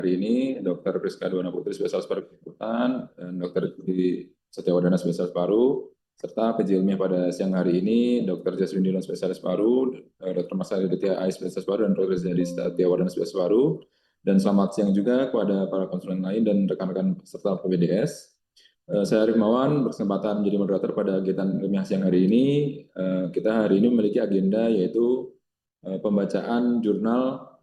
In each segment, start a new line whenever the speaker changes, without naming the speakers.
Hari ini Dr. Priska Duana Putri, spesialis paru-penyembuhan, dan Dr. Dwi Setiawadana, spesialis paru, serta PJ ilmiah pada siang hari ini Dr. Jaswin Dillon, spesialis paru, Dr. Mas Aditya Ai, spesialis paru, dan Dr. Jadi Setiawadana, spesialis paru. Dan selamat siang juga kepada para konsulen lain dan rekan-rekan peserta PPDS. Saya Arif Mawan, berkesempatan menjadi moderator pada kegiatan ilmiah siang hari ini. Kita hari ini memiliki agenda yaitu pembacaan jurnal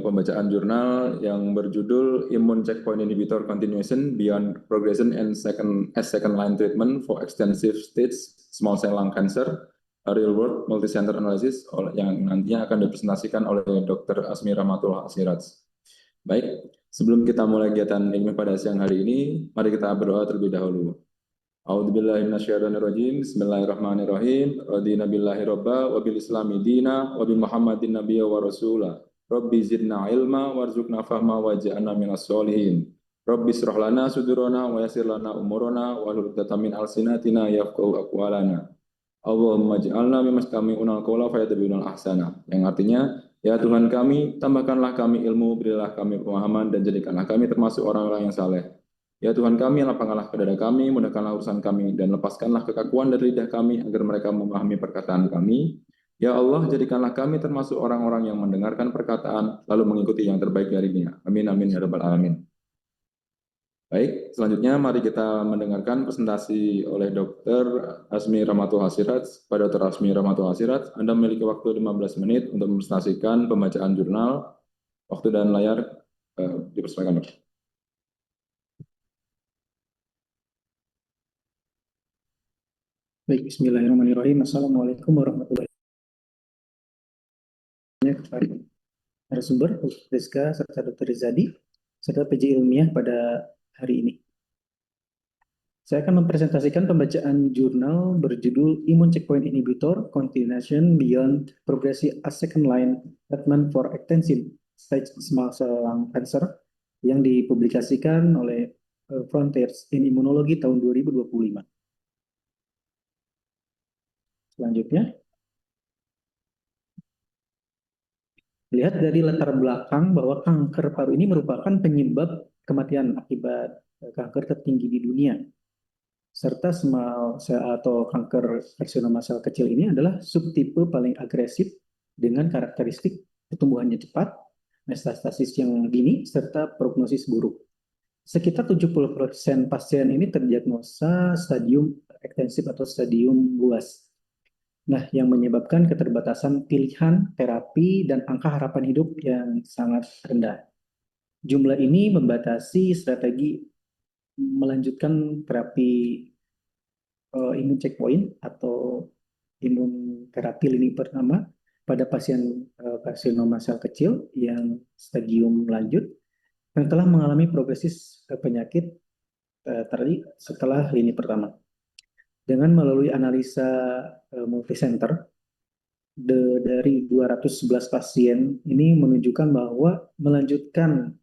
pembacaan jurnal yang berjudul Immune Checkpoint Inhibitor Continuation Beyond Progression and Second Line Treatment for Extensive Stage Small Cell Lung Cancer, a Real World Multicenter Analysis, yang nantinya akan dipresentasikan oleh Dr. Asmi Rahmatullah Asiraj. Baik, sebelum kita mulai kegiatan ilmiah pada siang hari ini, mari kita berdoa terlebih dahulu. A'udzubillahi minasyaitonirrajim. Bismillahirrahmanirrahim. Radina billahi robba wa bil islami dina wa bi Muhammadin nabiyya wa rasula. Rabbi zidna ilma warzuqna fahma waj'alna minas sholihin. Rabbi shrah lana sudurana wa yassir lana umurana wa hlul 'uqdatam min alsinatina yafqahu aqwalana. Allahumma ij'alna mimastami'una al-qawla fayattabi'una ahsana. Yang artinya, ya Tuhan kami, tambahkanlah kami ilmu, berilah kami pemahaman, dan jadikanlah kami termasuk orang-orang yang saleh. Ya Tuhan kami, lapangkanlah dada kami, mudahkanlah urusan kami, dan lepaskanlah kekakuan dari lidah kami, agar mereka memahami perkataan kami. Ya Allah, jadikanlah kami termasuk orang-orang yang mendengarkan perkataan, lalu mengikuti yang terbaik darinya. Amin, amin, ya rabbal alamin. Baik, selanjutnya mari kita mendengarkan presentasi oleh Dr. Asmi Rahmatullah Asiraj. Pada Dr. Asmi Rahmatullah Asiraj, Anda memiliki waktu 15 menit untuk mempresentasikan pembacaan jurnal. Waktu dan layar dipersilakan, Dr.
Baik, bismillahirrahmanirrahim. Assalamualaikum warahmatullahi wabarakatuh. Kepada narasumber, Dr. Rizka, serta Dr. Rizadi, serta PJ ilmiah pada hari ini. Saya akan mempresentasikan pembacaan jurnal berjudul Immune Checkpoint Inhibitor Continuation Beyond Progressive as Second Line Treatment for Extensive Stage Small Cell Lung Cancer yang dipublikasikan oleh Frontiers in Immunology tahun 2025. Selanjutnya, lihat dari latar belakang bahwa kanker paru ini merupakan penyebab kematian akibat kanker tertinggi di dunia. Serta small cell atau kanker karsinoma sel kecil ini adalah subtipe paling agresif dengan karakteristik pertumbuhannya cepat, metastasis yang dini, serta prognosis buruk. Sekitar 70% pasien ini terdiagnosa stadium ekstensif atau stadium luas. Nah, yang menyebabkan keterbatasan pilihan terapi dan angka harapan hidup yang sangat rendah. Jumlah ini membatasi strategi melanjutkan terapi imun checkpoint atau imun terapi lini pertama pada pasien karsinoma sel kecil yang stadium lanjut yang telah mengalami progresis penyakit tadi setelah lini pertama. Dengan melalui analisa multicenter dari 211 pasien ini menunjukkan bahwa melanjutkan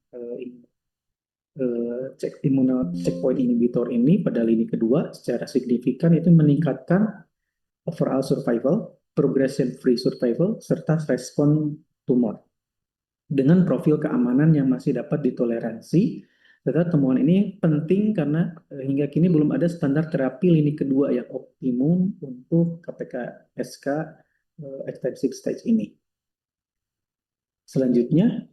checkpoint inhibitor ini pada lini kedua secara signifikan itu meningkatkan overall survival, progression free survival, serta respon tumor dengan profil keamanan yang masih dapat ditoleransi. Tetapi temuan ini penting karena hingga kini belum ada standar terapi lini kedua yang optimum untuk KPK-SK extensive stage ini. Selanjutnya,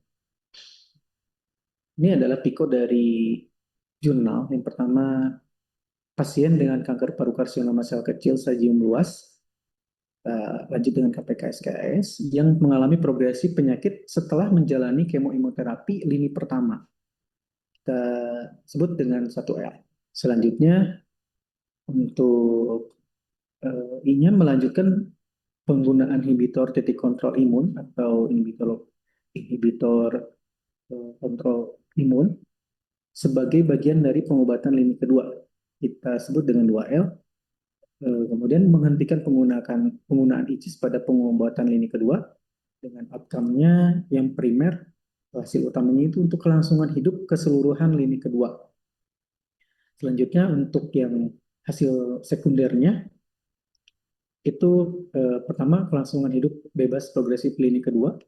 ini adalah piko dari jurnal. Yang pertama, pasien dengan kanker paru karsinoma sel kecil stadium luas, lanjut dengan KPK-SKS, yang mengalami progresi penyakit setelah menjalani kemoimunoterapi lini pertama. Kita sebut dengan 1L. Selanjutnya, untuk I-nya melanjutkan penggunaan inhibitor titik kontrol imun atau inhibitor kontrol imun sebagai bagian dari pengobatan lini kedua. Kita sebut dengan 2L. Kemudian menghentikan penggunaan ICIS pada pengobatan lini kedua dengan outcome-nya yang primer, hasil utamanya itu untuk kelangsungan hidup keseluruhan lini kedua. Selanjutnya untuk yang hasil sekundernya, itu pertama kelangsungan hidup bebas progresif lini kedua,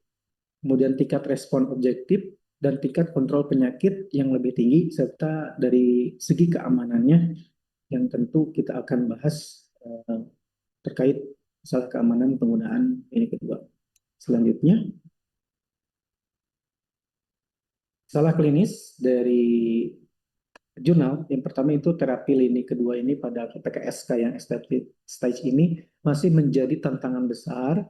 kemudian tingkat respon objektif dan tingkat kontrol penyakit yang lebih tinggi, serta dari segi keamanannya yang tentu kita akan bahas terkait masalah keamanan penggunaan lini kedua. Selanjutnya, masalah klinis dari jurnal. Yang pertama itu terapi lini kedua ini pada PKSK yang established stage ini masih menjadi tantangan besar,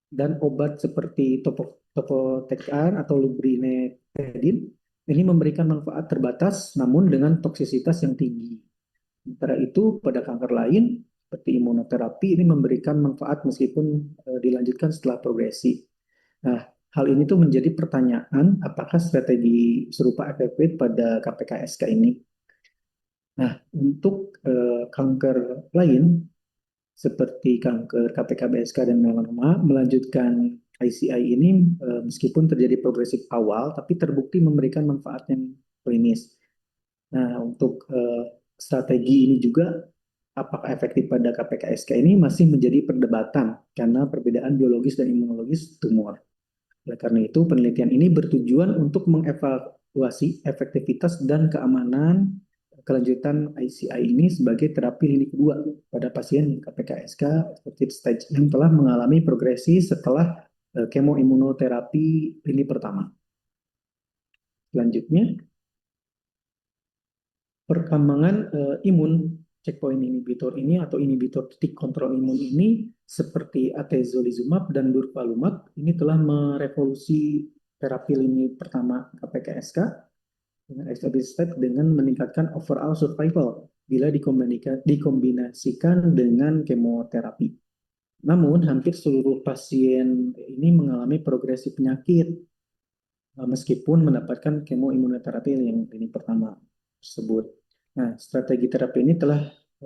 dan obat seperti topotecan atau lurbinectedin ini memberikan manfaat terbatas namun dengan toksisitas yang tinggi. Sementara itu pada kanker lain seperti imunoterapi ini memberikan manfaat meskipun dilanjutkan setelah progresi. Nah, hal ini tuh menjadi pertanyaan apakah strategi serupa efektif pada KPKSK ini. Nah, untuk kanker lain seperti kanker KPK-BSK dan melanoma melanjutkan ICI ini meskipun terjadi progresif awal tapi terbukti memberikan manfaat yang klinis. Nah, untuk strategi ini juga apakah efektif pada KPK-SK ini masih menjadi perdebatan karena perbedaan biologis dan imunologis tumor. Oleh karena itu, penelitian ini bertujuan untuk mengevaluasi efektivitas dan keamanan kelanjutan ICI ini sebagai terapi lini kedua pada pasien KPK-SK active stage yang telah mengalami progresi setelah kemoimunoterapi lini pertama. Selanjutnya, perkembangan imun checkpoint inhibitor ini atau inhibitor titik kontrol imun ini seperti atezolizumab dan durvalumab ini telah merevolusi terapi lini pertama KPK-SK dengan established dengan meningkatkan overall survival bila dikombinasikan dengan kemoterapi. Namun, hampir seluruh pasien ini mengalami progresi penyakit meskipun mendapatkan kemoimunoterapi yang lini pertama tersebut. Nah, strategi terapi ini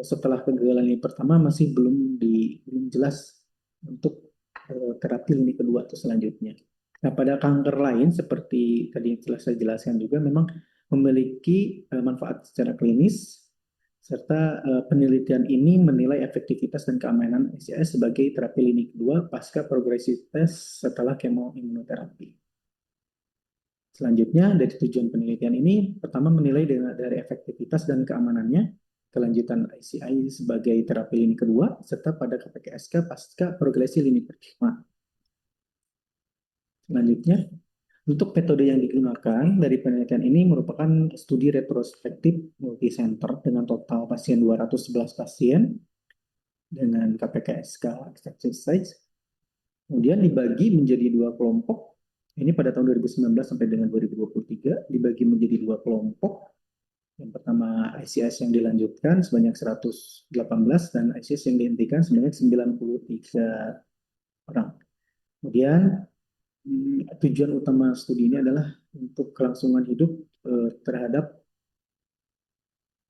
setelah kegagalan lini pertama masih belum jelas untuk terapi lini kedua atau selanjutnya. Nah, pada kanker lain seperti tadi telah saya jelaskan juga memang memiliki manfaat secara klinis, serta penelitian ini menilai efektivitas dan keamanan ICS sebagai terapi lini kedua pasca progresivitas setelah kemoimunoterapi. Selanjutnya, dari tujuan penelitian ini, pertama menilai dari efektivitas dan keamanannya, kelanjutan ICI sebagai terapi lini kedua, serta pada KPK-SK pasca progresi lini pertama. Selanjutnya, untuk metode yang digunakan dari penelitian ini merupakan studi retrospektif multicenter dengan total pasien 211 pasien dengan KPK-SK active stage. Kemudian dibagi menjadi dua kelompok. Ini pada tahun 2019 sampai dengan 2023 dibagi menjadi dua kelompok. Yang pertama ICS yang dilanjutkan sebanyak 118 dan ICS yang dihentikan sebanyak 93 orang. Kemudian tujuan utama studi ini adalah untuk kelangsungan hidup terhadap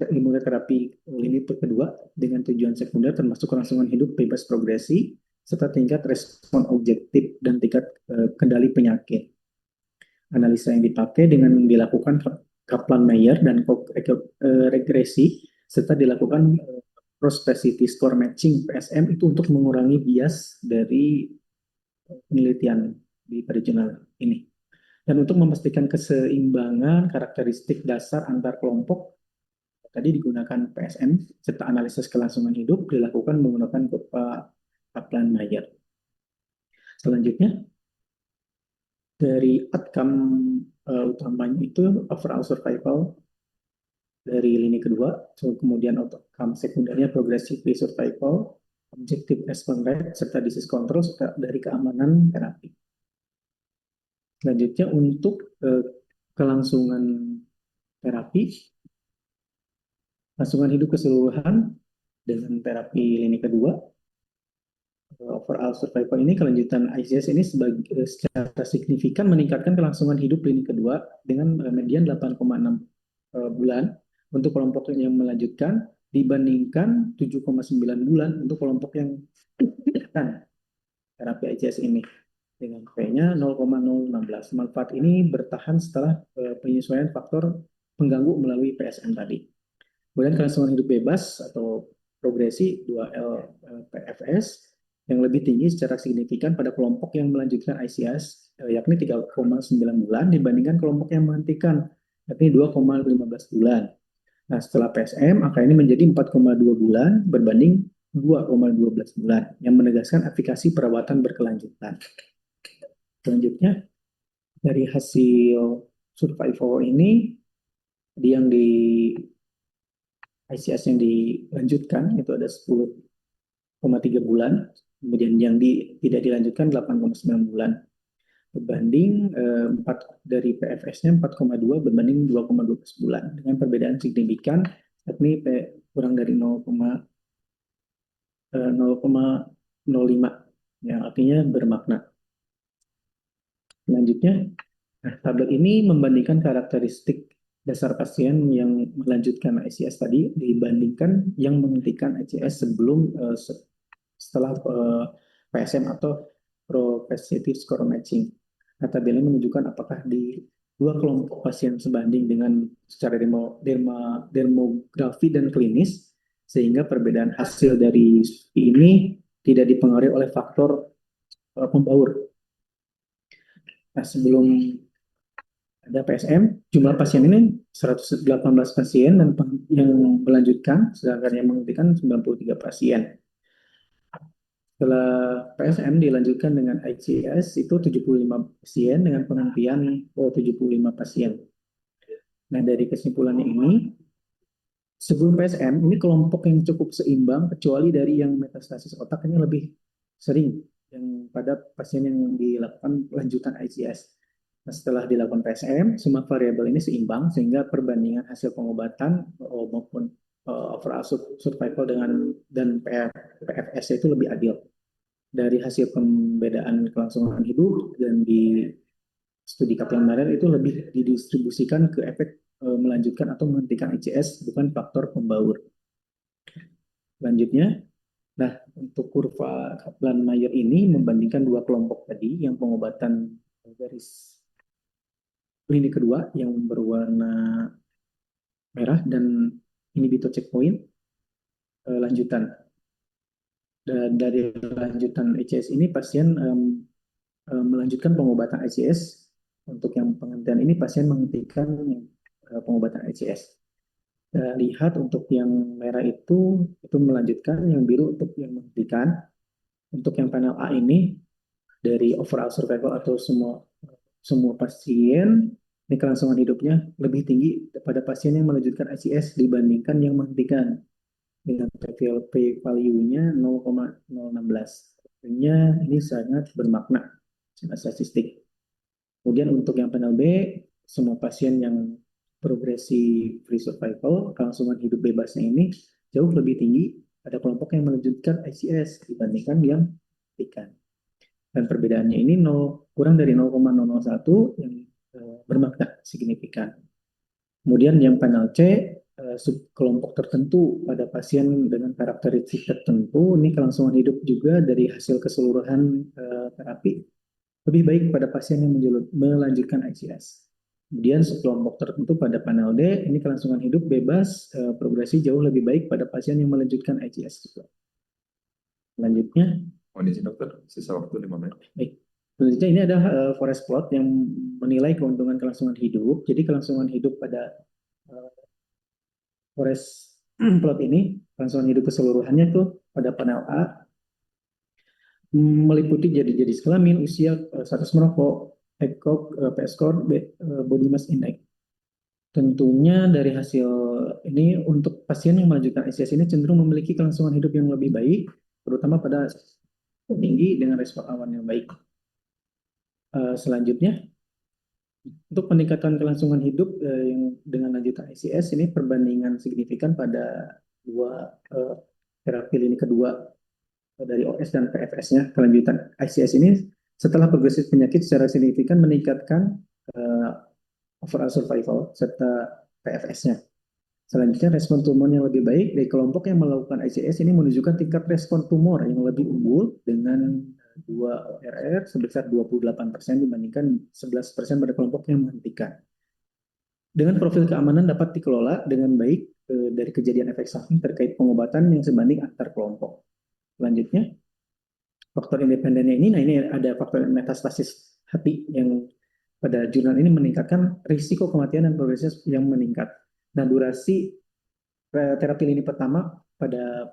imunoterapi lini kedua dengan tujuan sekunder termasuk kelangsungan hidup bebas progresi serta tingkat respon objektif dan tingkat kendali penyakit. Analisa yang dipakai dengan dilakukan Kaplan-Meier dan regresi serta dilakukan propensity score matching PSM itu untuk mengurangi bias dari penelitian pada jurnal ini. Dan untuk memastikan keseimbangan karakteristik dasar antar kelompok, tadi digunakan PSM serta analisis kelangsungan hidup dilakukan menggunakan Kaplan-Meier. Selanjutnya, dari outcome utamanya itu overall survival dari lini kedua, kemudian outcome sekundernya progressive free survival, objective response rate, serta disease control, serta dari keamanan terapi. Selanjutnya untuk kelangsungan terapi, kelangsungan hidup keseluruhan dengan terapi lini kedua, overall survival ini kelanjutan ICS ini secara signifikan meningkatkan kelangsungan hidup lini kedua dengan median 8,6 bulan untuk kelompok yang melanjutkan dibandingkan 7,9 bulan untuk kelompok yang melanjutkan terapi ICS ini dengan P-nya 0,016. Manfaat ini bertahan setelah penyesuaian faktor pengganggu melalui PSM tadi. Kemudian kelangsungan hidup bebas atau progresi 2L PFS yang lebih tinggi secara signifikan pada kelompok yang melanjutkan ICS, yakni 3,9 bulan dibandingkan kelompok yang menghentikan, yakni 2,15 bulan. Nah, setelah PSM, angka ini menjadi 4,2 bulan berbanding 2,12 bulan, yang menegaskan efikasi perawatan berkelanjutan. Selanjutnya, dari hasil survival ini, yang di ICS yang dilanjutkan itu ada 10,3 bulan, kemudian yang tidak dilanjutkan 8,9 bulan. Berbanding 4 dari PFS-nya 4,2 berbanding 2,12 bulan dengan perbedaan signifikan, yakni kurang dari 0,05, yang artinya bermakna. Selanjutnya, tabel ini membandingkan karakteristik dasar pasien yang melanjutkan ICS tadi dibandingkan yang menghentikan ICS setelah PSM atau propensity score matching. Nah, tabel ini menunjukkan apakah di dua kelompok pasien sebanding dengan secara demografi dan klinis, sehingga perbedaan hasil dari ini tidak dipengaruhi oleh faktor pembaur. Nah, sebelum ada PSM, jumlah pasien ini 118 pasien dan yang melanjutkan, sedangkan yang menghentikan 93 pasien. Setelah PSM dilanjutkan dengan ICS itu 75 pasien dengan penghentian 75 pasien. Nah, dari kesimpulannya ini, sebelum PSM ini kelompok yang cukup seimbang kecuali dari yang metastasis otak ini lebih sering yang pada pasien yang dilakukan lanjutan ICS. Nah, setelah dilakukan PSM, semua variabel ini seimbang sehingga perbandingan hasil pengobatan maupun overall survival dan PFS itu lebih adil. Dari hasil pembedaan kelangsungan hidup dan di studi Kaplan-Meier itu lebih didistribusikan ke efek melanjutkan atau menghentikan ICS, bukan faktor pembaur. Selanjutnya, nah untuk kurva Kaplan-Meier ini membandingkan dua kelompok tadi yang pengobatan garis lini kedua yang berwarna merah dan inhibitor checkpoint lanjutan. Dan dari lanjutan ICS ini pasien melanjutkan pengobatan ICS. Untuk yang penghentian ini pasien menghentikan pengobatan ICS. Lihat untuk yang merah itu melanjutkan, yang biru untuk yang menghentikan. Untuk yang panel A ini dari overall survival atau semua pasien ini kelangsungan hidupnya lebih tinggi pada pasien yang melanjutkan ICS dibandingkan yang menghentikan, dengan p-value-nya 0,016. Artinya ini sangat bermakna secara statistik. Kemudian untuk yang panel B, semua pasien yang progresi free survival, kelangsungan hidup bebasnya ini jauh lebih tinggi pada kelompok yang melanjutkan ICS dibandingkan yang menghentikan. Dan perbedaannya ini kurang dari 0,001 yang bermakna signifikan. Kemudian yang panel C, kelompok tertentu pada pasien dengan karakteristik tertentu, ini kelangsungan hidup juga dari hasil keseluruhan terapi lebih baik pada pasien yang melanjutkan ICS. Kemudian kelompok tertentu pada panel D, ini kelangsungan hidup bebas progresi jauh lebih baik pada pasien yang melanjutkan ICS juga. Selanjutnya,
kondisi dokter, sisa waktu 5 menit.
Baik. Selanjutnya ini adalah forest plot yang menilai keuntungan kelangsungan hidup. Jadi kelangsungan hidup pada forest plot ini, kelangsungan hidup keseluruhannya tuh pada panel A meliputi jadi kelamin, usia, status merokok, ECOG, P-score, body mass index. Tentunya dari hasil ini untuk pasien yang melanjutkan ICS ini cenderung memiliki kelangsungan hidup yang lebih baik, terutama pada tinggi dengan respon awan yang baik. Selanjutnya, untuk peningkatan kelangsungan hidup yang dengan lanjutan ICS ini perbandingan signifikan pada dua terapi lini kedua dari OS dan PFS-nya. Kelanjutan ICS ini setelah progresif penyakit secara signifikan meningkatkan overall survival serta PFS-nya. Selanjutnya, respon tumor yang lebih baik dari kelompok yang melakukan ICS ini menunjukkan tingkat respon tumor yang lebih unggul dengan 2 ORR sebesar 28% dibandingkan 11% pada kelompok yang menghentikan. Dengan profil keamanan dapat dikelola dengan baik dari kejadian efek samping terkait pengobatan yang sebanding antar kelompok. Selanjutnya, faktor independennya ini, nah ini ada faktor metastasis hati yang pada jurnal ini meningkatkan risiko kematian dan progresif yang meningkat. Nah, durasi terapi lini pertama pada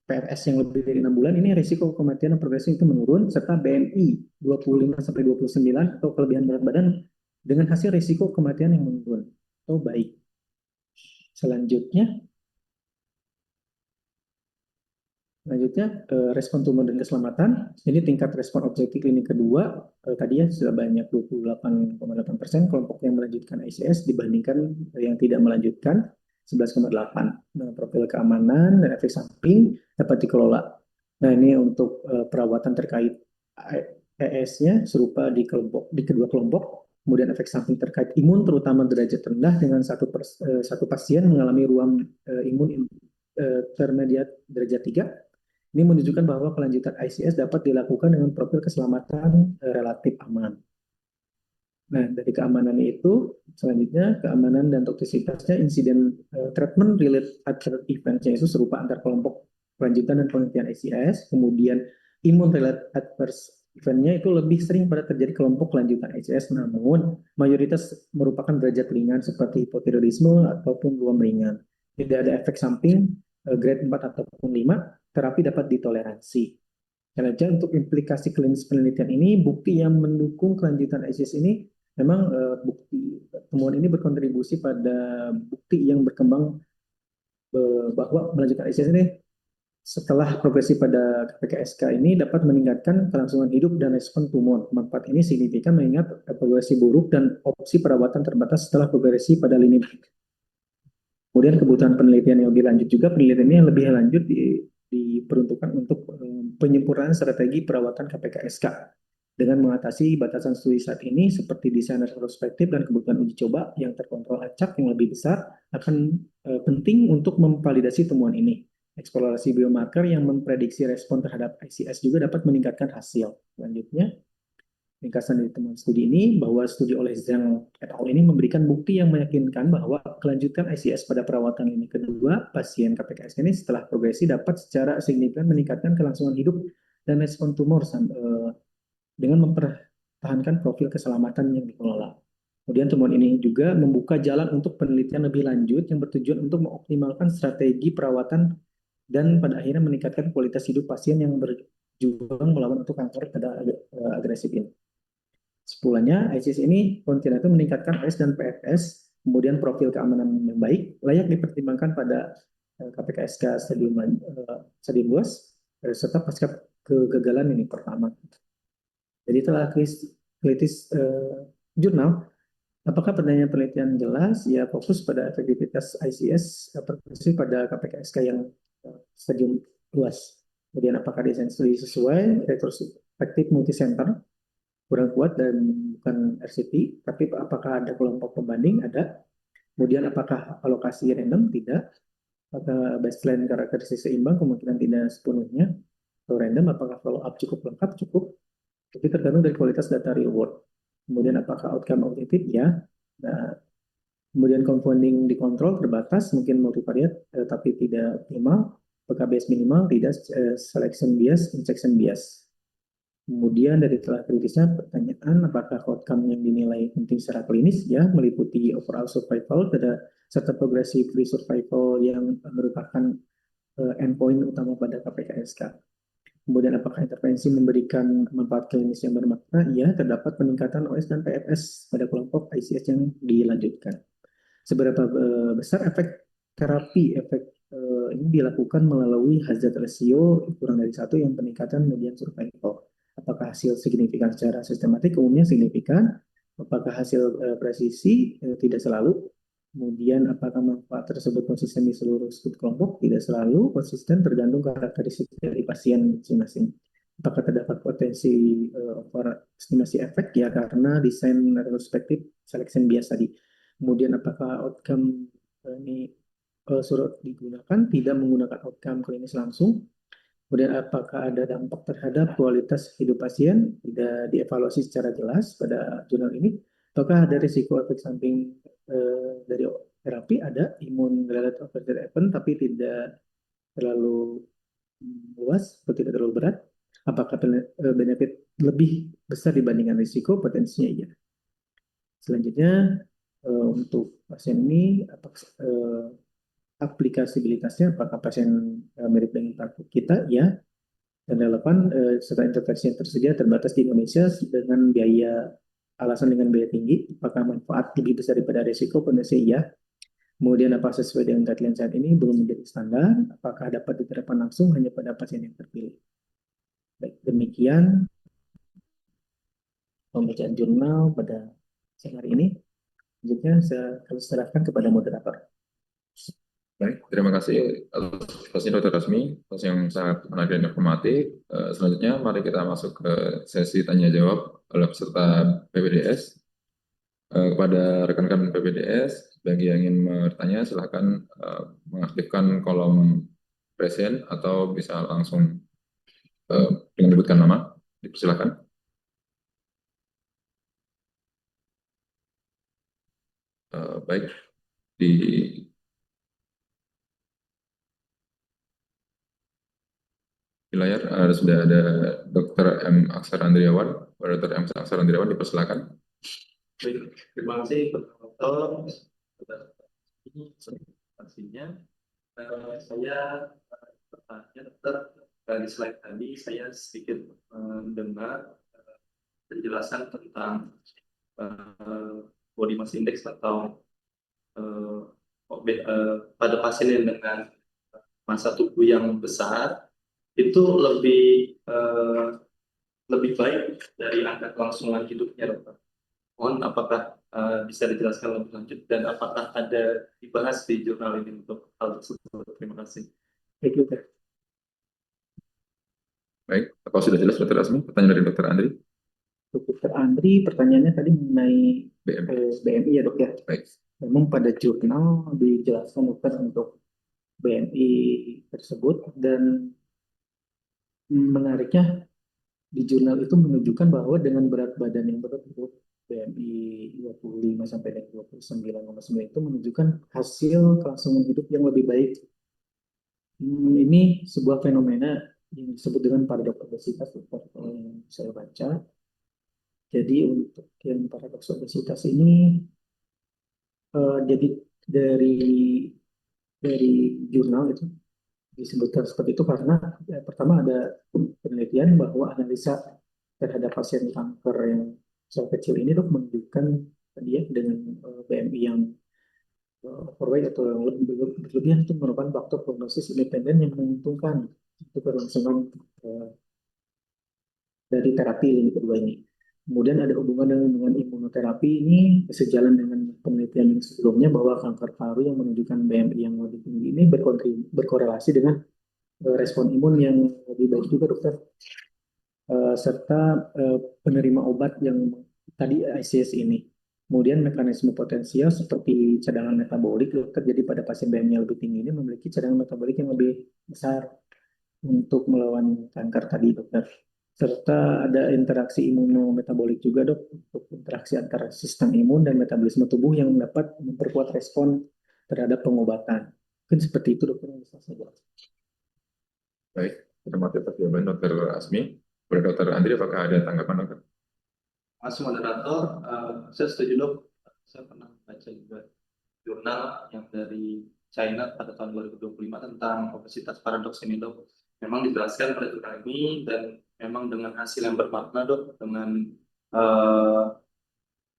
PFS yang lebih dari 6 bulan, ini risiko kematian dan progresif itu menurun, serta BMI 25-29 atau kelebihan berat badan dengan hasil risiko kematian yang menurun atau baik. Selanjutnya, respon tumor dan keselamatan. Ini tingkat respon objektif klinik kedua, tadi ya sudah banyak 28,8% kelompok yang melanjutkan ICS dibandingkan yang tidak melanjutkan 11,8. Nah, profil keamanan dan efek samping dapat dikelola. Nah, ini untuk perawatan terkait ES-nya serupa di kedua kelompok. Kemudian efek samping terkait imun terutama derajat rendah dengan satu pasien mengalami ruam imun intermediat derajat 3. Ini menunjukkan bahwa kelanjutan ICS dapat dilakukan dengan profil keselamatan relatif aman. Nah, dari keamanan itu, selanjutnya keamanan dan toksisitasnya, insiden treatment related adverse event-nya itu serupa antar kelompok kelanjutan dan penelitian ICS. Kemudian imun related adverse event-nya itu lebih sering pada terjadi kelompok kelanjutan ICS, namun mayoritas merupakan derajat ringan seperti hipotiroidisme ataupun ruam ringan. Tidak ada efek samping grade 4 ataupun 5, terapi dapat ditoleransi. Dan aja untuk implikasi klinis penelitian ini, bukti yang mendukung kelanjutan ICS ini, memang bukti temuan ini berkontribusi pada bukti yang berkembang bahwa melanjutkan ICS ini setelah progresi pada KPKSK ini dapat meningkatkan kelangsungan hidup dan respon tumor. Manfaat ini signifikan mengingat progresi buruk dan opsi perawatan terbatas setelah progresi pada lini. Kemudian kebutuhan penelitian yang lebih lanjut juga, penelitian ini yang lebih lanjut diperuntukkan untuk penyempurnaan strategi perawatan KPKSK dengan mengatasi batasan studi saat ini seperti desain retrospektif dan kebutuhan uji coba yang terkontrol acak yang lebih besar akan penting untuk memvalidasi temuan ini. Eksplorasi biomarker yang memprediksi respon terhadap ICS juga dapat meningkatkan hasil. Selanjutnya, ringkasan dari temuan studi ini, bahwa studi oleh Zhang et al. Ini memberikan bukti yang meyakinkan bahwa kelanjutan ICS pada perawatan lini kedua pasien KPKS ini setelah progresi dapat secara signifikan meningkatkan kelangsungan hidup dan respon tumor dengan mempertahankan profil keselamatan yang dikelola. Kemudian temuan ini juga membuka jalan untuk penelitian lebih lanjut yang bertujuan untuk mengoptimalkan strategi perawatan dan pada akhirnya meningkatkan kualitas hidup pasien yang berjuang melawan untuk kanker pada agresif ini. Sepulanya, ICS ini kontina itu meningkatkan OS dan PFS, kemudian profil keamanan yang baik, layak dipertimbangkan pada KPKSK stadium luas, serta pasca kegagalan ini pertama. Jadi telah kritis jurnal, apakah pertanyaan penelitian jelas? Ya, fokus pada efektivitas ICS pada KPKSK yang stadium luas. Kemudian apakah desain studi sesuai, retrospektif multicenter, kurang kuat dan bukan RCT, tapi apakah ada kelompok pembanding? Ada. Kemudian apakah alokasi random? Tidak. Apakah baseline karakteristik seimbang? Kemungkinan tidak sepenuhnya. Atau random, apakah follow up cukup lengkap? Cukup. Jadi tergantung dari kualitas data real world. Kemudian apakah outcome objektif? Ya. Nah, kemudian confounding dikontrol terbatas, mungkin multivariat, tapi tidak optimal. Apakah bias minimal? Tidak. Selection bias, injection bias. Kemudian dari telah kritisnya pertanyaan, apakah outcome yang dinilai penting secara klinis? Ya, meliputi overall survival, serta progressive free survival yang merupakan endpoint utama pada KPKSK. Kemudian apakah intervensi memberikan manfaat klinis yang bermakna? Ya, terdapat peningkatan OS dan PFS pada kelompok ICS yang dilanjutkan. Seberapa besar efek terapi ini dilakukan melalui hazard ratio kurang dari 1 yang peningkatan median survival. Apakah hasil signifikan secara sistematik? Umumnya signifikan. Apakah hasil presisi? Tidak selalu. Kemudian apakah manfaat tersebut konsisten di seluruh kelompok? Tidak selalu. Konsisten tergantung karakteristik dari pasien masing-masing. Apakah terdapat potensi overestimasi efek? Ya, karena desain retrospektif selection bias tadi. Kemudian apakah outcome ini surat digunakan? Tidak menggunakan outcome klinis langsung. Kemudian apakah ada dampak terhadap kualitas hidup pasien? Tidak dievaluasi secara jelas pada jurnal ini. Apakah ada risiko efek samping dari terapi ada imun related ovarian event tapi tidak terlalu luas atau tidak terlalu berat. Apakah benefit lebih besar dibandingkan risiko? Potensinya iya. Selanjutnya untuk pasien ini aplikasibilitasnya apakah pasien mirip dengan target kita? Ya, dan relevan serta intervensi yang tersedia terbatas di Indonesia dengan biaya dengan biaya tinggi. Apakah manfaat lebih besar daripada risiko? Potensi iya. Kemudian apa sesuai dengan guideline saat ini belum menjadi standar? Apakah dapat diterapkan langsung hanya pada pasien yang terpilih? Baik, demikian pembacaan jurnal pada siang hari ini. Selanjutnya saya akan serahkan kepada moderator.
Baik, terima kasih atas presentasinya Dr. Rasmi, atas yang sangat menarik dan informatif. Selanjutnya, mari kita masuk ke sesi tanya jawab oleh peserta PPDS. Kepada rekan-rekan PPDS, bagi yang ingin bertanya, silakan mengaktifkan kolom present atau bisa langsung dengan menyebutkan nama. Silakan. Baik, di layar sudah ada Dr. M. Aksar Andriawan. Dr. M. Aksar Andriawan, dipersilakan.
Baik, terima kasih Dokter. Ini presentasinya. Saya bertanya Dokter, dari slide tadi saya sedikit mendengar penjelasan tentang body mass index atau pada pasien yang dengan massa tubuh yang besar itu lebih baik dari angka kelangsungan hidupnya, Dokter. Mohon apakah bisa dijelaskan lebih lanjut dan apakah ada dibahas di jurnal ini untuk hal tersebut? Terima kasih.
Baik, Dokter.
Baik, apa sudah jelas Dr. Asmi? Pertanyaan dari Dr. Andri.
Dokter Andri, pertanyaannya tadi mengenai BMI ya dok ya.
Baik.
Memang pada jurnal dijelaskan dokter untuk BMI tersebut dan menariknya di jurnal itu menunjukkan bahwa dengan berat badan yang berbentuk BMI 25 sampai dengan 29,9 itu menunjukkan hasil kelangsungan hidup yang lebih baik. Ini sebuah fenomena yang disebut dengan paradoks obesitas, yang saya baca. Jadi untuk yang paradoks obesitas ini jadi dari jurnal itu disebutkan seperti itu karena pertama ada penelitian bahwa analisa terhadap pasien kanker yang sel kecil ini dok menunjukkan dia dengan BMI yang overweight atau yang lebih berlebihan itu merupakan faktor prognosis independen yang menguntungkan untuk kelangsungan dari terapi lini kedua ini. Kemudian ada hubungan dengan imunoterapi ini sejalan dengan penelitian yang sebelumnya bahwa kanker paru yang menunjukkan BMI yang lebih tinggi ini berkorelasi dengan respon imun yang lebih baik juga dokter. Serta penerima obat yang tadi ICS ini. Kemudian mekanisme potensial seperti cadangan metabolik terjadi pada pasien BMI yang lebih tinggi ini memiliki cadangan metabolik yang lebih besar untuk melawan kanker tadi dokter. Serta ada interaksi imunometabolik juga dok, untuk interaksi antara sistem imun dan metabolisme tubuh yang dapat memperkuat respon terhadap pengobatan. Mungkin seperti itu dokter yang bisa saya jawab.
Baik, terima kasih atas jawaban Dr. Asmi. Kepada Dr. Andri, apakah ada tanggapan dokter?
Mas moderator, saya setuju dok. Saya pernah baca juga jurnal yang dari China pada tahun 2025 tentang obesitas paradoks ini dok. Memang dijelaskan pada jurnal ini dan memang dengan hasil yang bermakna dok, dengan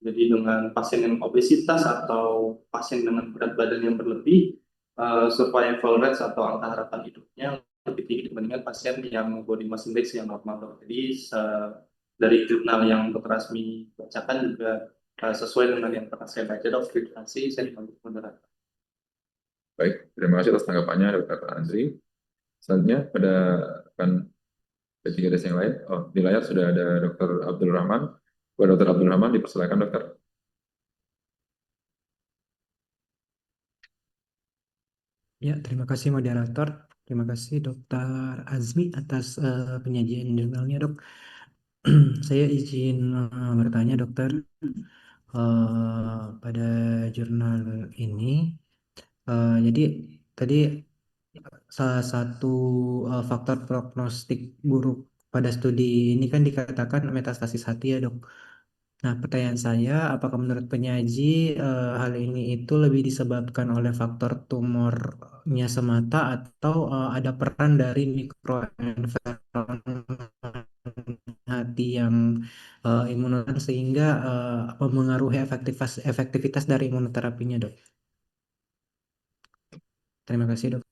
jadi dengan pasien yang obesitas atau pasien dengan berat badan yang berlebih, survival rate atau angka harapan hidupnya lebih tinggi dibandingkan pasien yang body mass index yang normal dok. Jadi dari jurnal yang Dr. Rasmi bacakan juga sesuai dengan yang pernah saya baca dok. Terima kasih, saya dipanggil moderator.
Baik, terima kasih atas tanggapannya Dr. Andri. Selanjutnya pada rekan P3DS yang lain, di layar sudah ada Dr. Abdul Rahman. Kepada Dr. Abdul Rahman, dipersilakan dokter.
Ya, terima kasih moderator. Terima kasih Dr. Azmi atas penyajian jurnalnya dok. Saya izin bertanya dokter, pada jurnal ini. Jadi tadi salah satu faktor prognostik buruk pada studi ini kan dikatakan metastasis hati ya dok. Nah pertanyaan saya, apakah menurut penyaji hal ini itu lebih disebabkan oleh faktor tumornya semata atau ada peran dari mikroenvironment hati yang imunogen sehingga mempengaruhi efektivitas dari imunoterapinya dok? Terima kasih dok.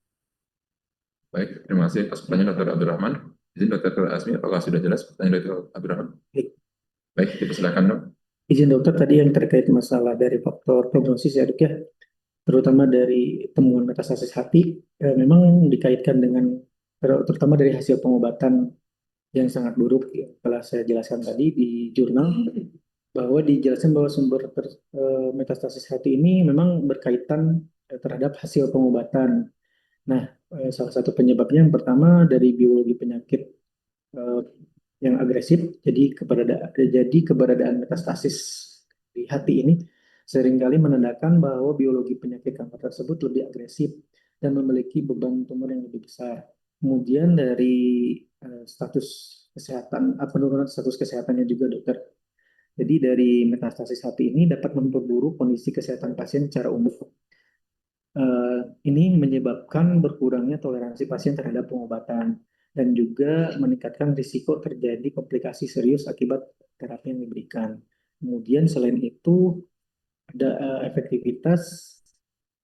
Baik, terima kasih atas pertanyaan Dr. Abdurrahman. Izin Dr. Azmi, apakah sudah jelas pertanyaan Dr. Abdurrahman?
Baik.
Baik, dipersilakan dok.
Izin dokter tadi yang terkait masalah dari faktor prognosis ya dok ya, terutama dari temuan metastasis hati, memang dikaitkan dengan terutama dari hasil pengobatan yang sangat buruk ya. Telah saya jelaskan tadi di jurnal bahwa dijelaskan bahwa metastasis hati ini memang berkaitan terhadap hasil pengobatan. Nah, salah satu penyebabnya yang pertama dari biologi penyakit eh, yang agresif. Jadi keberadaan metastasis di hati ini seringkali menandakan bahwa biologi penyakit kanker tersebut lebih agresif dan memiliki beban tumor yang lebih besar. Kemudian dari status kesehatan, penurunan status kesehatannya juga dokter. Jadi dari metastasis hati ini dapat memperburuk kondisi kesehatan pasien secara umum. Ini menyebabkan berkurangnya toleransi pasien terhadap pengobatan dan juga meningkatkan risiko terjadi komplikasi serius akibat terapi yang diberikan. Kemudian selain itu ada efektivitas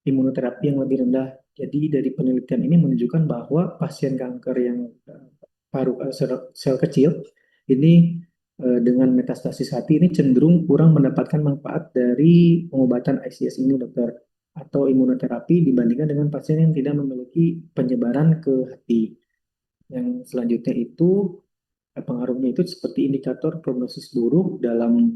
imunoterapi yang lebih rendah. Jadi dari penelitian ini menunjukkan bahwa pasien kanker yang sel kecil ini dengan metastasis hati ini cenderung kurang mendapatkan manfaat dari pengobatan ICS ini dokter atau imunoterapi dibandingkan dengan pasien yang tidak memiliki penyebaran ke hati. Yang selanjutnya itu pengaruhnya itu seperti indikator prognosis buruk dalam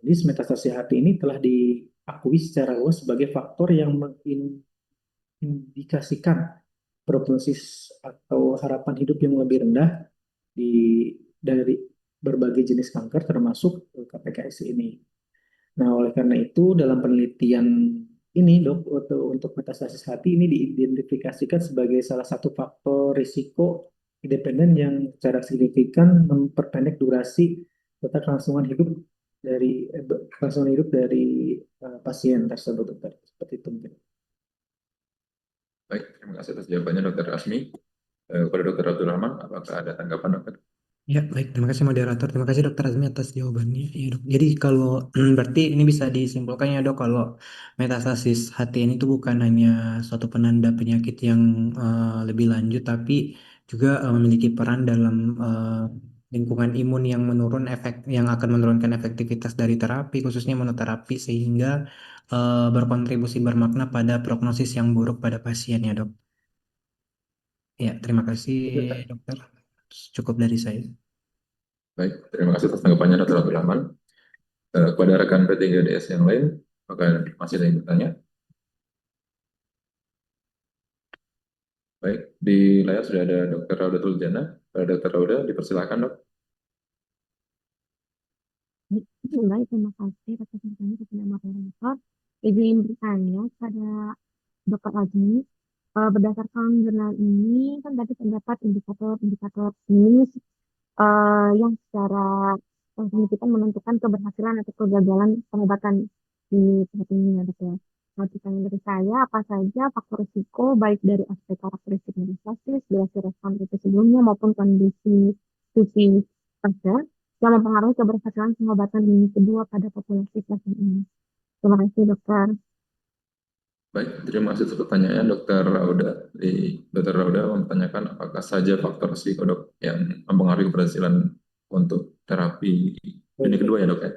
jenis metastasis hati ini telah diakui secara luas sebagai faktor yang mengindikasikan prognosis atau harapan hidup yang lebih rendah dari berbagai jenis kanker termasuk KPKS ini. Nah, oleh karena itu dalam penelitian ini dok untuk metastasis hati ini diidentifikasikan sebagai salah satu faktor risiko independen yang secara signifikan memperpendek durasi serta kelangsungan hidup dari pasien tersebut dokter. Seperti itu mungkin.
Baik, terima kasih atas jawabannya Dr. Azmi. Kepada Dr. Abdurrahman, apakah ada tanggapan dokter?
Ya, baik. Terima kasih moderator. Terima kasih Dokter Azmi atas jawabannya. Ya, dok. Jadi kalau berarti ini bisa disimpulkan ya dok, kalau metastasis hati ini tuh bukan hanya suatu penanda penyakit yang lebih lanjut, tapi juga memiliki peran dalam lingkungan imun yang yang akan menurunkan efektivitas dari terapi, khususnya monoterapi, sehingga berkontribusi bermakna pada prognosis yang buruk pada pasien ya dok. Ya, terima kasih dokter. Cukup dari saya.
Baik, terima kasih atas tanggapannya Dr. Abdurrahman. Kepada rekan P3DS yang lain, apakah masih ada yang bertanya? Baik, di layar sudah ada Dr. Rauda Tuljana. Dr. Rauda, dipersilakan dok.
Baik, terima kasih atas pertanyaan kepada moderator. Izin bertanya pada Dr. Azmi, berdasarkan jurnal ini kan tadi terdapat indikator-indikator klinis yang secara signifikan menentukan keberhasilan atau kegagalan pengobatan di saat ini ya dok ya. Nah, pertanyaan dari saya, apa saja faktor risiko baik dari aspek karakteristik metastasis, durasi respon itu sebelumnya maupun kondisi fisik pasien yang mempengaruhi keberhasilan pengobatan lini kedua pada populasi pasien ini. Terima kasih dokter.
Baik, terima kasih atas pertanyaannya Dr. Rauda. Dr. Rauda mempertanyakan apakah saja faktor risiko dok yang mempengaruhi keberhasilan untuk terapi lini kedua ya dok ya?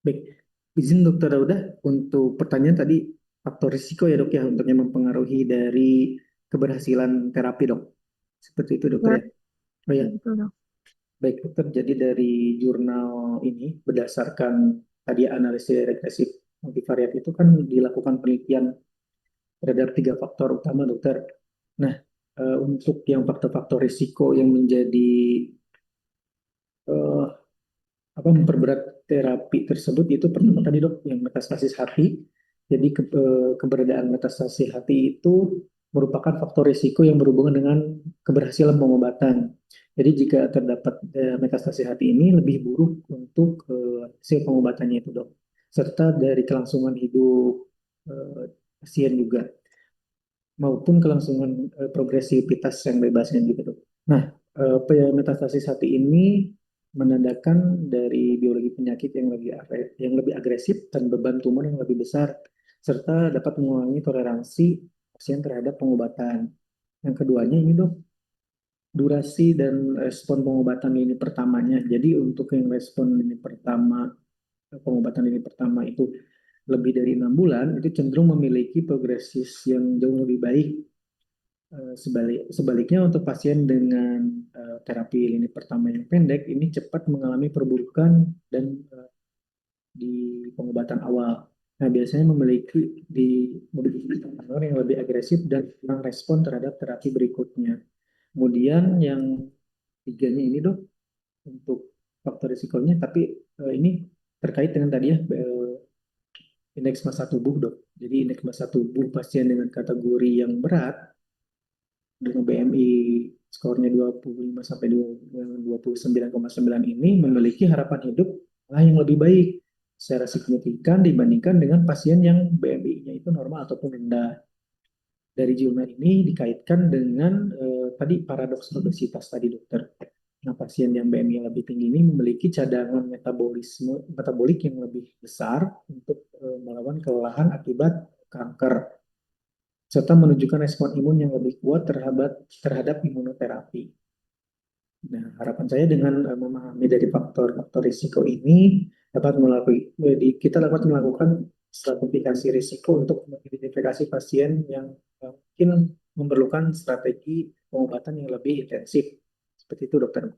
Baik, izin dokter Rauda untuk pertanyaan tadi faktor risiko ya dok ya untuk yang mempengaruhi dari keberhasilan terapi dok. Seperti itu dokter ya. Oh ya.
Betul, dok.
Baik dokter, jadi dari jurnal ini berdasarkan tadi analisis regresif multivariat itu kan dilakukan penelitian terhadap 3 faktor utama dokter. Nah, untuk yang faktor-faktor risiko yang menjadi memperberat terapi tersebut itu pertama tadi dok yang metastasis hati. Jadi keberadaan metastasis hati itu merupakan faktor risiko yang berhubungan dengan keberhasilan pengobatan. Jadi jika terdapat metastasis hati ini lebih buruk untuk hasil pengobatannya itu dok, serta dari kelangsungan hidup pasien juga maupun kelangsungan progresivitas yang bebasnya juga dok. Nah, metastasis hati ini menandakan dari biologi penyakit yang lebih agresif dan beban tumor yang lebih besar, serta dapat mengurangi toleransi pasien terhadap pengobatan. Yang keduanya ini dok, durasi dan respon pengobatan lini pertamanya. Jadi untuk yang respon lini pertama, pengobatan lini pertama itu lebih dari 6 bulan, itu cenderung memiliki progresis yang jauh lebih baik. Sebaliknya untuk pasien dengan terapi lini pertama yang pendek ini cepat mengalami perburukan dan di pengobatan awal. Nah, biasanya memiliki yang lebih agresif dan kurang respon terhadap terapi berikutnya. Kemudian yang tiganya ini dok untuk faktor risikonya, tapi ini terkait dengan tadi ya indeks massa tubuh dok. Jadi indeks massa tubuh pasien dengan kategori yang berat dengan BMI skornya 25 sampai 29,9 ini memiliki harapan hidup yang lebih baik secara signifikan dibandingkan dengan pasien yang BMI-nya itu normal ataupun rendah. Dari jurnal ini dikaitkan dengan tadi paradoks obesitas tadi dokter. Nah, pasien yang BMI lebih tinggi ini memiliki cadangan metabolik yang lebih besar untuk melawan kelelahan akibat kanker, serta menunjukkan respon imun yang lebih kuat terhadap imunoterapi. Nah, harapan saya dengan memahami dari faktor-faktor risiko ini kita dapat melakukan stratifikasi risiko untuk mengidentifikasi pasien yang mungkin memerlukan strategi pengobatan yang lebih intensif. Seperti itu, dokter.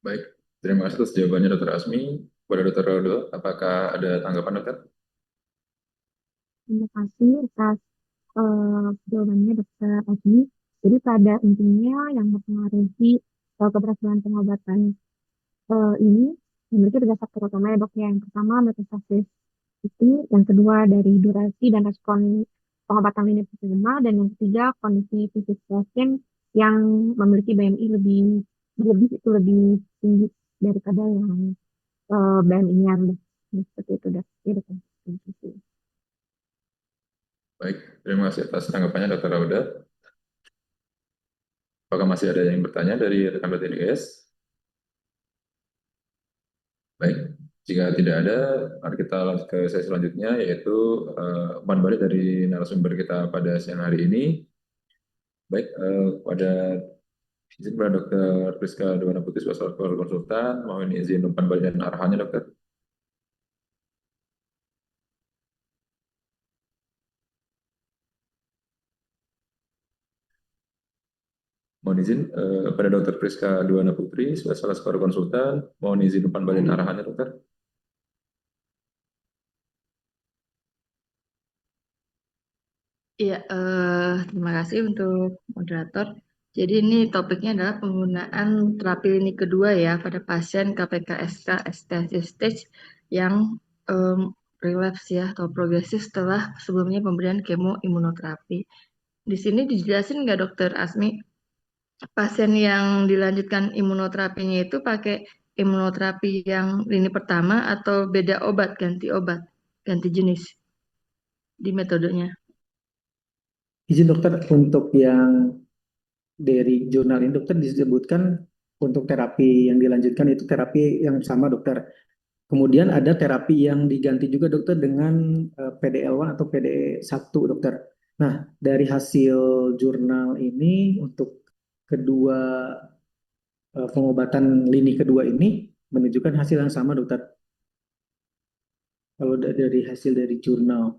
Baik, terima kasih atas jawabannya Dr. Asmi. Kepada Dr. Raudo, apakah ada tanggapan dokter?
Terima kasih atas jawabannya Dokter Azmi. Jadi pada intinya yang mempengaruhi keberhasilan pengobatan ini memiliki 3 faktor utama ya dok ya. Yang pertama metastasis itu, yang kedua dari durasi dan respon pengobatan lini pertama, dan yang ketiga kondisi fisik pasien yang memiliki BMI lebih tinggi daripada yang BMI-nya rendah. Seperti itu dok. Ya, dok. Terima kasih.
Baik, terima kasih atas tanggapannya Dr. Rauda. Apakah masih ada yang bertanya dari rekan BTDS? Baik, jika tidak ada, mari kita lanjut ke sesi selanjutnya, yaitu umpan balik dari narasumber kita pada siang hari ini. Baik, pada izin kepada Dr. Priska Dwana Putri sebagai konsultan, mohon izin umpan balik dan arahannya, dokter. Mohon izin pada Dr. Priska Dwana Putri sebagai konsultan, mohon izin umpan balik dan arahannya, dokter.
Iya, terima kasih untuk moderator. Jadi ini topiknya adalah penggunaan terapi lini kedua ya pada pasien KPK-SK stage yang relapse ya atau progresif setelah sebelumnya pemberian kemoimunoterapi. Di sini dijelasin nggak Dokter Asmi, pasien yang dilanjutkan imunoterapinya itu pakai imunoterapi yang lini pertama atau beda obat, ganti jenis di metodenya?
Izin dokter, untuk yang dari jurnal ini dokter disebutkan untuk terapi yang dilanjutkan itu terapi yang sama dokter. Kemudian ada terapi yang diganti juga dokter dengan PDL1 atau PD1 dokter. Nah, dari hasil jurnal ini untuk kedua pengobatan lini kedua ini menunjukkan hasil yang sama dokter. Kalau dari hasil dari jurnal.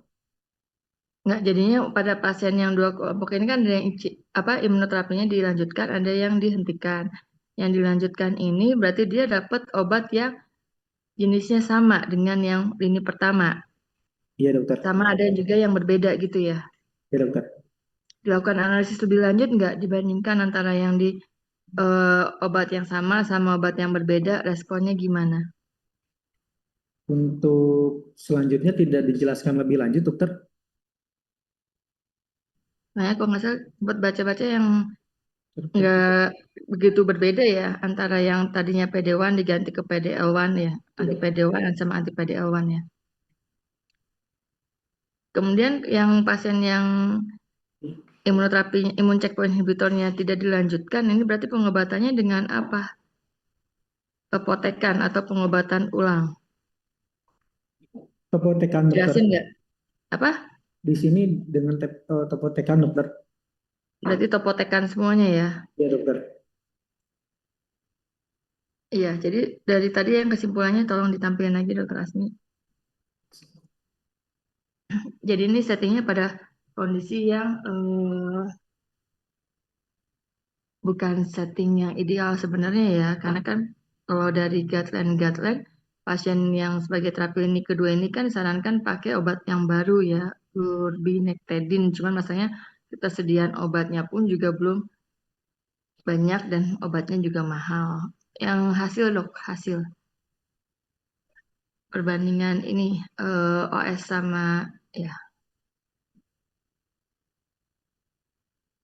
Nggak, jadinya pada pasien yang 2 kelompok ini kan ada yang imunoterapinya dilanjutkan, ada yang dihentikan. Yang dilanjutkan ini berarti dia dapat obat yang jenisnya sama dengan yang lini pertama.
Iya dokter.
Sama ada juga yang berbeda gitu ya.
Iya dokter.
Dilakukan analisis lebih lanjut nggak dibandingkan antara yang di obat yang sama obat yang berbeda, responnya gimana?
Untuk selanjutnya tidak dijelaskan lebih lanjut, dokter.
Nah, kalau nggak salah buat baca-baca yang nggak begitu berbeda ya antara yang tadinya PD-1 diganti ke PD-L1 ya, anti PD-1 sama anti PD-L1 ya. Kemudian yang pasien yang imunoterapi imun checkpoint inhibitornya tidak dilanjutkan, ini berarti pengobatannya dengan apa? Apotekan atau pengobatan ulang.
Topotekan, dokter.
Jelasin nggak? Apa?
Di sini dengan topotekan, dokter.
Berarti topotekan semuanya ya?
Ya, dokter.
Iya, jadi dari tadi yang kesimpulannya tolong ditampilkan lagi Dokter Asmi. Jadi ini settingnya pada kondisi yang bukan setting yang ideal sebenarnya ya, karena kan kalau dari guideline pasien yang sebagai terapi ini kedua ini kan disarankan pakai obat yang baru ya, lurbinectedin. Cuman masalahnya ketersediaan obatnya pun juga belum banyak dan obatnya juga mahal. Yang hasil dok, hasil perbandingan ini OS sama ya.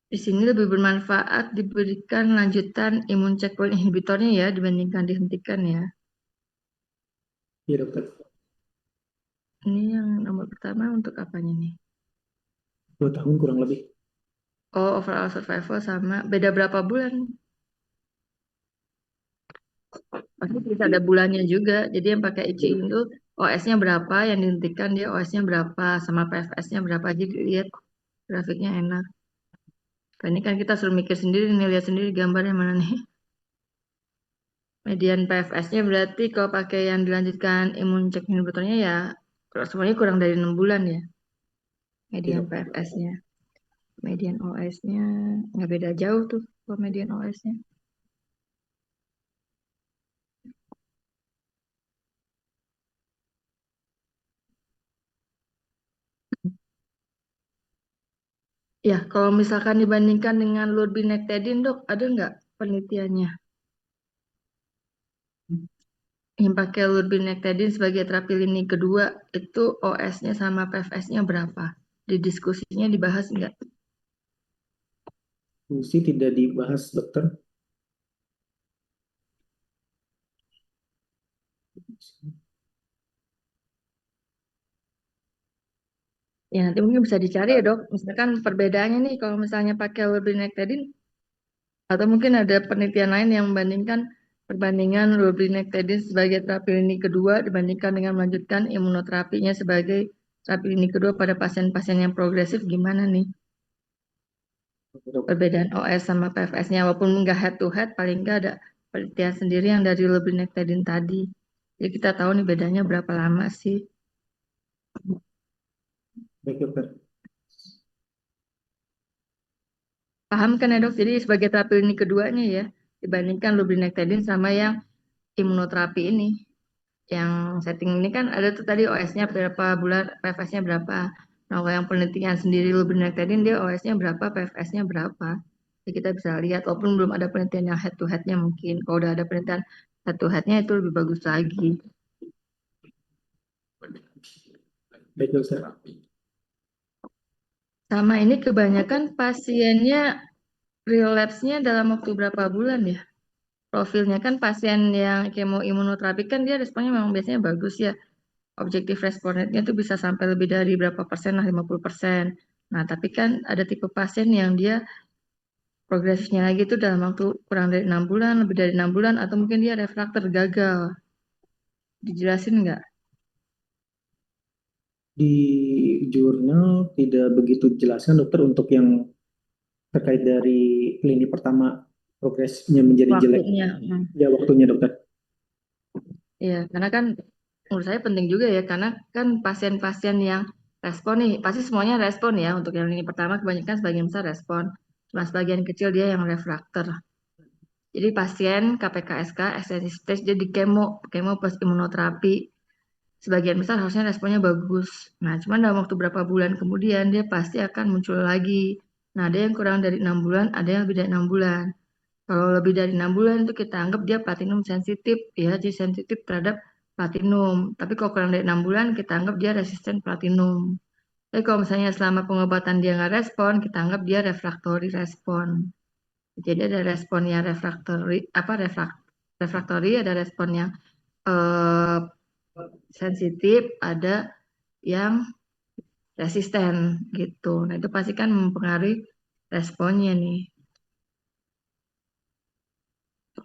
Di sini lebih bermanfaat diberikan lanjutan imun checkpoint inhibitornya ya dibandingkan dihentikan ya.
Iya, dokter.
Ini yang nomor pertama untuk apanya nih?
2 tahun kurang lebih.
Oh, overall survival sama beda berapa bulan? Pasti bisa ada bulannya juga. Jadi yang pakai ICI itu OS-nya berapa, yang dihentikan dia OS-nya berapa, sama PFS-nya berapa. Jadi lihat grafiknya enak. Nah, ini kan kita suruh mikir sendiri nih, lihat sendiri gambarnya mana nih. Median PFS-nya berarti kalau pakai yang dilanjutkan imun check inhibitornya ya semuanya kurang dari 6 bulan ya. Median PFS-nya. Median OS-nya nggak beda jauh tuh kalau median OS-nya. Ya, kalau misalkan dibandingkan dengan lurbinectedin dok, ada nggak penelitiannya? Yang pakai lurbinectedin sebagai terapi lini kedua, itu OS-nya sama PFS-nya berapa? Di diskusinya dibahas nggak?
Fungsi tidak dibahas, dokter.
Ya, nanti mungkin bisa dicari ya dok. Misalkan perbedaannya nih, kalau misalnya pakai lurbinectedin, atau mungkin ada penelitian lain yang membandingkan perbandingan lurbinectedin sebagai terapi lini kedua dibandingkan dengan melanjutkan imunoterapinya sebagai terapi lini kedua pada pasien-pasien yang progresif gimana nih? Perbedaan OS sama PFS-nya, walaupun nggak head to head, paling nggak ada penelitian sendiri yang dari lurbinectedin tadi. Jadi kita tahu nih bedanya berapa lama sih.
Baik, dokter.
Paham kan ya dok? Jadi sebagai terapi lini keduanya ya, dibandingkan lurbinectedin sama yang imunoterapi ini. Yang setting ini kan ada tuh tadi OS-nya berapa bulan, PFS-nya berapa. Nah, kalau yang penelitian sendiri lurbinectedin dia OS-nya berapa, PFS-nya berapa. Jadi kita bisa lihat, walaupun belum ada penelitian yang head to head-nya mungkin. Kalau udah ada penelitian head to head-nya itu lebih bagus lagi.
Baik, dokter.
Sama ini kebanyakan pasiennya relapse-nya dalam waktu berapa bulan ya? Profilnya kan pasien yang kemo imunoterapi kan dia responnya memang biasanya bagus ya. Objektif respon rate-nya tuh bisa sampai lebih dari berapa persen lah, 50%. Nah, tapi kan ada tipe pasien yang dia progresifnya lagi itu dalam waktu kurang dari 6 bulan, lebih dari 6 bulan, atau mungkin dia refraktor gagal. Dijelasin nggak?
Di jurnal tidak begitu dijelaskan, dokter, untuk yang terkait dari lini pertama progresnya menjadi jelek.
Waktunya.
Ya, waktunya, dokter.
Iya, karena kan menurut saya penting juga ya, karena kan pasien-pasien yang respon nih, pasti semuanya respon ya, untuk yang lini pertama kebanyakan sebagian besar respon, cuma sebagian kecil dia yang refraktor. Jadi pasien KPKSK extensive stage dia di kemo plus imunoterapi, sebagian besar harusnya responnya bagus. Nah, cuman dalam waktu berapa bulan kemudian dia pasti akan muncul lagi. Nah, ada yang kurang dari 6 bulan, ada yang lebih dari 6 bulan. Kalau lebih dari 6 bulan itu kita anggap dia platinum sensitif, ya, jadi sensitif terhadap platinum. Tapi kalau kurang dari 6 bulan kita anggap dia resisten platinum. Tapi kalau misalnya selama pengobatan dia nggak respon, kita anggap dia refraktori respon. Jadi ada respon yang refraktori, refraktori, ada respon yang eh, sensitif, ada yang resisten gitu. Nah, itu pasti kan mempengaruhi responnya nih.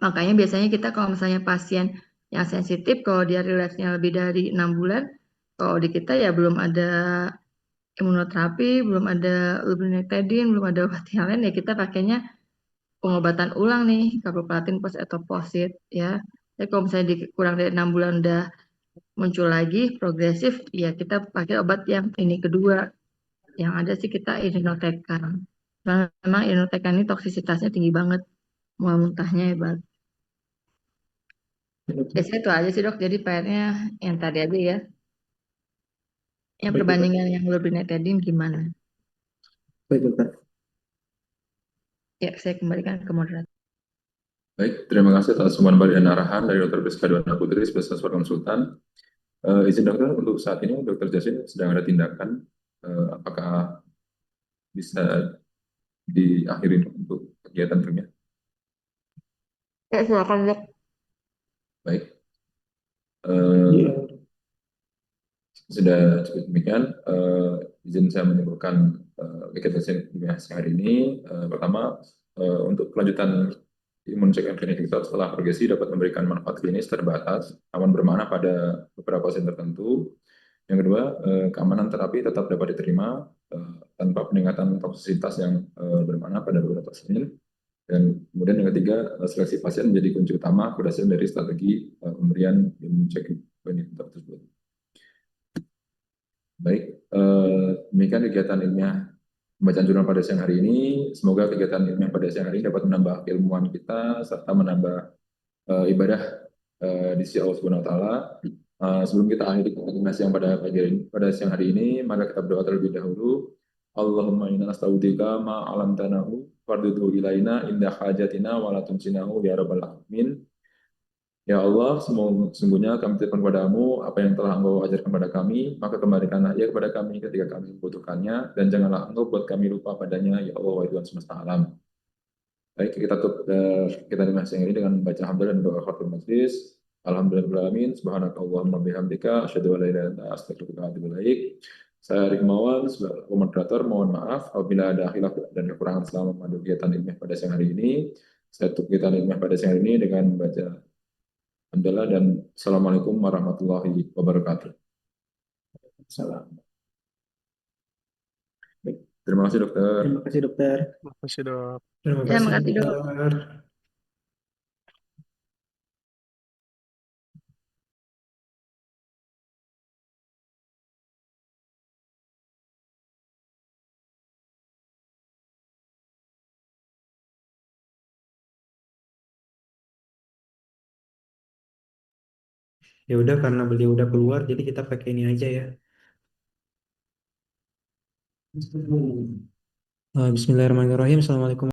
Makanya biasanya kita kalau misalnya pasien yang sensitif, kalau dia relapse-nya lebih dari 6 bulan, kalau di kita ya belum ada imunoterapi, belum ada lurbinectedin, belum ada obat yang lain, ya kita pakainya pengobatan ulang nih, carboplatin plus etoposide ya. Tapi kalau misalnya kurang dari 6 bulan udah muncul lagi progresif, ya kita pakai obat yang ini kedua. Yang ada sih kita irinotecan. Memang irinotecan ini toksisitasnya tinggi banget, mual muntahnya hebat. Biasanya itu aja sih dok, jadi PR-nya yang tadi aja ya. Yang
Baik, dokter.
perbandingan yang lurbinectedin gimana?
Baik, dokter.
Ya, saya kembalikan ke moderator.
Baik, terima kasih atas sumber dan arahan dari Dr. Priska Dwana Putri, spesialis konsultan. Izin dokter, untuk saat ini Dr. Jasin sedang ada tindakan. Apakah bisa diakhiri untuk kegiatan filmnya?
Ya, silakan dok.
Baik.
Iya.
Sudah cukup demikian. Izin saya menyimpulkan kegiatan filmnya hari ini. Pertama, untuk kelanjutan imun check inhibitor setelah progresi dapat memberikan manfaat klinis terbatas, aman bermana pada beberapa pasien tertentu. Yang kedua, keamanan terapi tetap dapat diterima tanpa peningkatan toksisitas yang bermana pada beberapa pasien. Dan kemudian yang ketiga, seleksi pasien menjadi kunci utama berdasarkan dari strategi pemberian imun check inhibitor tersebut. Baik, demikian kegiatan ilmiah pembacaan jurnal pada siang hari ini. Semoga kegiatan ilmiah pada siang hari ini dapat menambah keilmuan kita serta menambah ibadah di sisi Allah Subhanahu wa taala. Sebelum kita akhiri kegiatan siang pada siang hari ini, maka kita berdoa terlebih dahulu. Allahumma inna nasta'udzika ma 'allamtanahu fardhu ilaina inda hajatina wa la tunsinahu ya rabbal alamin. Ya Allah, sungguhnya kami titipkan kepadamu apa yang telah Engkau ajarkan kepada kami, maka kembalikanlah ia kepada kami ketika kami membutuhkannya, dan janganlah Engkau buat kami lupa padanya, ya Allah, wahai Tuhan semesta alam. Baik, kita tutup kita dimasukin ini dengan membaca hamdalah dan doa khatul majlis. Alhamdulillahirrahmanirrahim. Subhanakallahumma bihamdika asyhadu an la ilaha illa anta astaghfiruka wa atubu ilaik. Saya Arik Mawan, sebagai moderator, mohon maaf apabila ada khilaf dan kekurangan selama memandu kegiatan ilmiah pada siang hari ini. Saya tutup kegiatan ilmiah pada siang hari ini dengan membaca hamdalah dan Assalamualaikum warahmatullahi wabarakatuh.
Salam.
Terima kasih dokter.
Terima kasih, dokter.
Terima kasih, Dok.
Terima
Ya,
kasih,
makasih, Dok.
dokter. Ya udah, karena beliau udah keluar, jadi kita pakai ini aja ya. Bismillahirrahmanirrahim. Assalamualaikum.